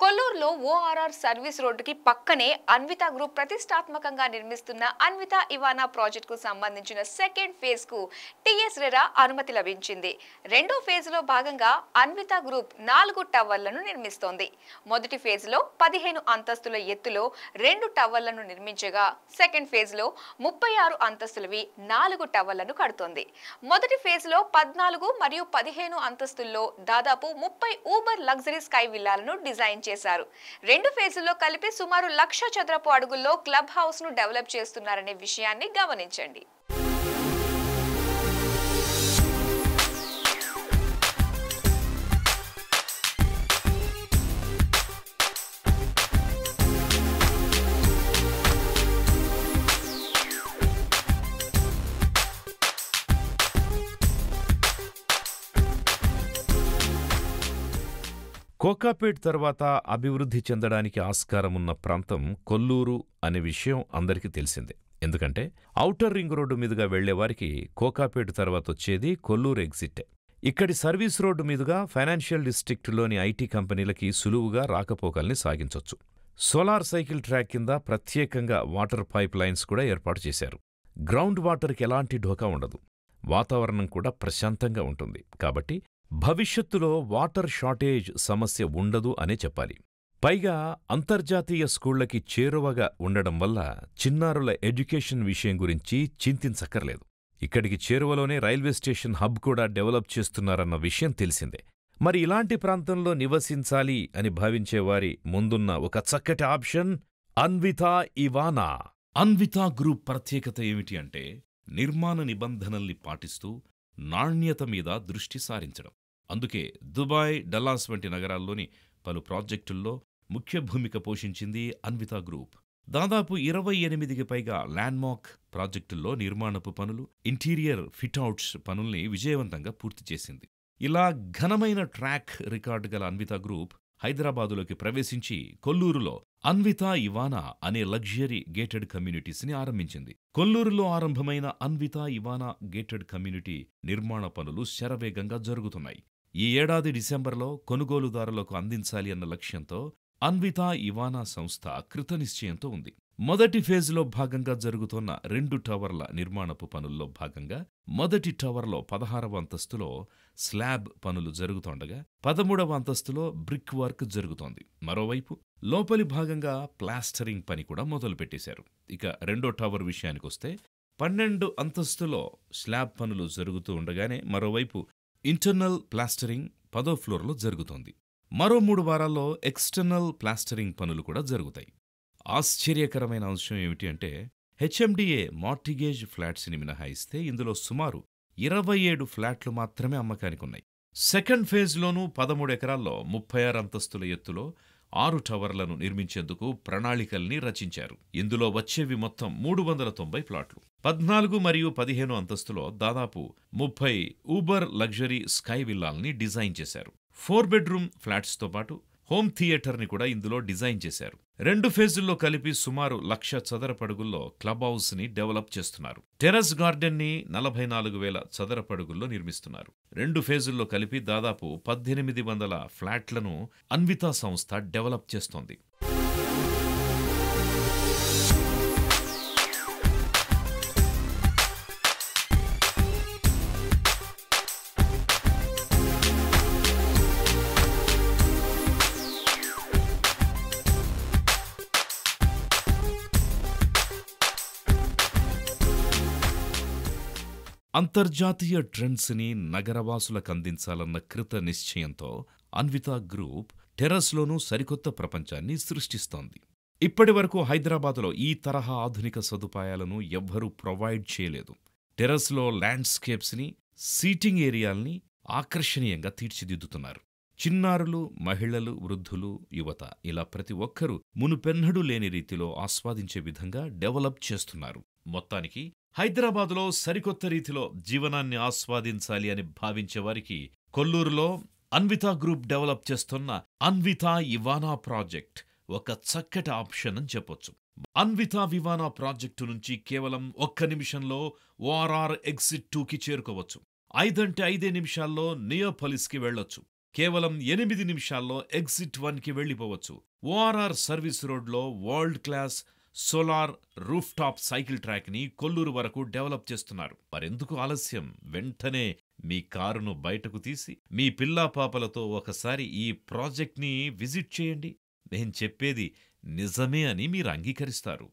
కొల్లూరులో ORR service రోడ్డుకి పక్కనే Anvitha group ప్రతిష్టాత్మకంగా నిర్మిస్తున్న అన్విత ఇవానా ప్రాజెక్టుకు సంబంధించిన సెకండ్ ఫేజ్ కు టీఎస్ రెరా అనుమతి లభించింది. రెండో ఫేజ్ లో భాగంగా అన్విత గ్రూప్ 4 టవర్లను నిర్మిస్తోంది. మొదటి ఫేజ్ లో 15 అంతస్తుల ఎత్తులో 2 టవర్లను నిర్మించగా సెకండ్ ఫేజ్ లో 36 అంతస్తులవి 4 టవర్లను కడుతోంది. మొదటి ఫేజ్ లో 14 మరియు 15 అంతస్తుల్లో దాదాపు 30 ఊబర్ లగ్జరీ స్కై విల్లాలను డిజైన్ చేశారు. రెండు ఫేజుల్లో కలిపి సుమారు 1,00,000 చదరపు అడుగుల్లో క్లబ్ హౌస్ ను డెవలప్ చేస్తున్నారనే విషయాన్ని గమనించండి. కోకాపేట్ తర్వాత అభివృద్ధి చెందడానికి ఆస్కారమున్న ప్రాంతం కొల్లూరు అనే విషయం అందరికీ తెలిసిందే. ఎందుకంటే ఔటర్ రింగ్ రోడ్డు మీదుగా వెళ్లేవారికి కోకాపేట్ తర్వాత వచ్చేది కొల్లూరు ఎగ్జిట్. ఇక్కడి సర్వీస్ రోడ్డు మీదుగా ఫైనాన్షియల్ డిస్ట్రిక్టులోని ఐటీ కంపెనీలకి సులువుగా రాకపోకల్ని సాగించొచ్చు. సోలార్ సైకిల్ ట్రాక్ కింద ప్రత్యేకంగా వాటర్ పైప్ లైన్స్ కూడా ఏర్పాటు చేశారు. గ్రౌండ్ వాటర్కి ఎలాంటి ఢోకా ఉండదు. వాతావరణం కూడా ప్రశాంతంగా ఉంటుంది. కాబట్టి భవిష్యత్తులో వాటర్ షార్టేజ్ సమస్య ఉండదు అనే చెప్పాలి. పైగా అంతర్జాతీయ స్కూళ్లకి చేరువగా ఉండడం వల్ల చిన్నారుల ఎడ్యుకేషన్ విషయం గురించి చింతించక్కర్లేదు. ఇక్కడికి చేరువలోనే రైల్వే స్టేషన్ హబ్ కూడా డెవలప్ చేస్తున్నారన్న విషయం తెలిసిందే. మరి ఇలాంటి ప్రాంతంలో నివసించాలి అని భావించేవారి ముందున్న ఒక చక్కటి ఆప్షన్ అన్విత ఇవానా. అన్విత గ్రూప్ ప్రత్యేకత ఏమిటి అంటే నిర్మాణ నిబంధనల్ని పాటిస్తూ నాణ్యత మీద దృష్టి సారించడం. అందుకే దుబాయ్, డల్లాస్ వంటి నగరాల్లోని పలు ప్రాజెక్టుల్లో ముఖ్య భూమిక పోషించింది అన్విత గ్రూప్. దాదాపు 28కి పైగా ల్యాండ్మార్క్ ప్రాజెక్టుల్లో నిర్మాణపు పనులు, ఇంటీరియర్ ఫిట్అవుట్స్ పనుల్ని విజయవంతంగా పూర్తి చేసింది. ఇలా ఘనమైన ట్రాక్ రికార్డు గల అన్విత గ్రూప్ హైదరాబాదులోకి ప్రవేశించి కొల్లూరులో అన్విత ఇవానా అనే లగ్జరీ గేటెడ్ కమ్యూనిటీస్ని ఆరంభించింది. కొల్లూరులో ఆరంభమైన అన్విత ఇవానా గేటెడ్ కమ్యూనిటీ నిర్మాణ పనులు శరవేగంగా జరుగుతున్నాయి. ఈ ఏడాది డిసెంబర్లో కొనుగోలుదారులకు అందించాలి అన్న లక్ష్యంతో అన్విత ఇవానా సంస్థ కృతనిశ్చయంతో ఉంది. మొదటి ఫేజ్లో భాగంగా జరుగుతున్న 2 టవర్ల నిర్మాణపు పనుల్లో భాగంగా మొదటి టవర్లో 16వ అంతస్తులో స్లాబ్ పనులు జరుగుతుండగా 13వ అంతస్తులో బ్రిక్ వర్క్ జరుగుతోంది. మరోవైపు లోపలి భాగంగా ప్లాస్టరింగ్ పని కూడా మొదలుపెట్టేశారు. ఇక రెండో టవర్ విషయానికొస్తే 12 అంతస్తులో స్లాబ్ పనులు జరుగుతూ ఉండగానే మరోవైపు ఇంటర్నల్ ప్లాస్టరింగ్ 10వ ఫ్లోర్లో జరుగుతోంది. మరో 3 వారాల్లో ఎక్స్టర్నల్ ప్లాస్టరింగ్ పనులు కూడా జరుగుతాయి. ఆశ్చర్యకరమైన అంశం ఏమిటి అంటే హెచ్ఎండిఏ మార్టిగేజ్ ఫ్లాట్స్ని మినహాయిస్తే ఇందులో సుమారు 27 ఫ్లాట్లు మాత్రమే అమ్మకానికున్నాయి. సెకండ్ ఫేజ్లోనూ 13 ఎకరాల్లో 36 అంతస్తుల ఎత్తులో 6 టవర్లను నిర్మించేందుకు ప్రణాళికల్ని రచించారు. ఇందులో వచ్చేవి మొత్తం 390 ప్లాట్లు. 14 మరియు 15 అంతస్తులో దాదాపు 30 ఊబర్ లగ్జరీ స్కై విల్లాల్ని డిజైన్ చేశారు. 4 బెడ్రూమ్ ఫ్లాట్స్తో పాటు హోమ్ థియేటర్ని కూడా ఇందులో డిజైన్ చేశారు. 2 ఫేజుల్లో కలిపి సుమారు 1,00,000 చదరపడుగుల్లో క్లబ్ హౌస్ని డెవలప్ చేస్తున్నారు. టెర్రస్ గార్డెన్ని 44,000 చదరపడుగుల్లో నిర్మిస్తున్నారు. 2 ఫేజుల్లో కలిపి దాదాపు 1,800 ఫ్లాట్లను అన్విత సంస్థ డెవలప్ చేస్తోంది. అంతర్జాతీయ ట్రెండ్స్ని నగరవాసులకందించాలన్న కృత నిశ్చయంతో అన్విత గ్రూప్ టెర్రస్లోనూ సరికొత్త ప్రపంచాన్ని సృష్టిస్తోంది. ఇప్పటివరకు హైదరాబాదులో ఈ తరహా ఆధునిక సదుపాయాలను ఎవ్వరూ ప్రొవైడ్ చేయలేదు. టెర్రస్లో ల్యాండ్స్కేప్స్ని, సీటింగ్ ఏరియాల్ని ఆకర్షణీయంగా తీర్చిదిద్దుతున్నారు. చిన్నారులు, మహిళలు, వృద్ధులు, యువత ఇలా ప్రతి ఒక్కరూ మునుపెన్నడూ లేని రీతిలో ఆస్వాదించే విధంగా డెవలప్ చేస్తున్నారు. మొత్తానికి హైదరాబాదులో సరికొత్త రీతిలో జీవనాన్ని ఆస్వాదించాలి అని భావించేవారికి కొల్లూరులో అన్విత గ్రూప్ డెవలప్ చేస్తున్న అన్విత ఇవానా ప్రాజెక్ట్ ఒక చక్కటి ఆప్షన్ అని చెప్పొచ్చు. అన్విత వివానా ప్రాజెక్టు నుంచి కేవలం 1 నిమిషంలో ఓఆర్ఆర్ ఎగ్జిట్ 2కి చేరుకోవచ్చు. 5 అంటే 5 నిమిషాల్లో నియోపోలిస్కి వెళ్లొచ్చు. కేవలం 8 నిమిషాల్లో ఎగ్జిట్ 1కి వెళ్ళిపోవచ్చు. ఓఆర్ఆర్ సర్వీస్ రోడ్లో world class solar roof top cycle ట్రాక్ని కొల్లూరు వరకు డెవలప్ చేస్తున్నారు. మరెందుకు ఆలస్యం? వెంటనే మీ కారును బయటకు తీసి మీ పిల్లా పాపలతో ఒకసారి ఈ ప్రాజెక్ట్ని విజిట్ చేయండి. నేను చెప్పేది నిజమే అని మీరు అంగీకరిస్తారు.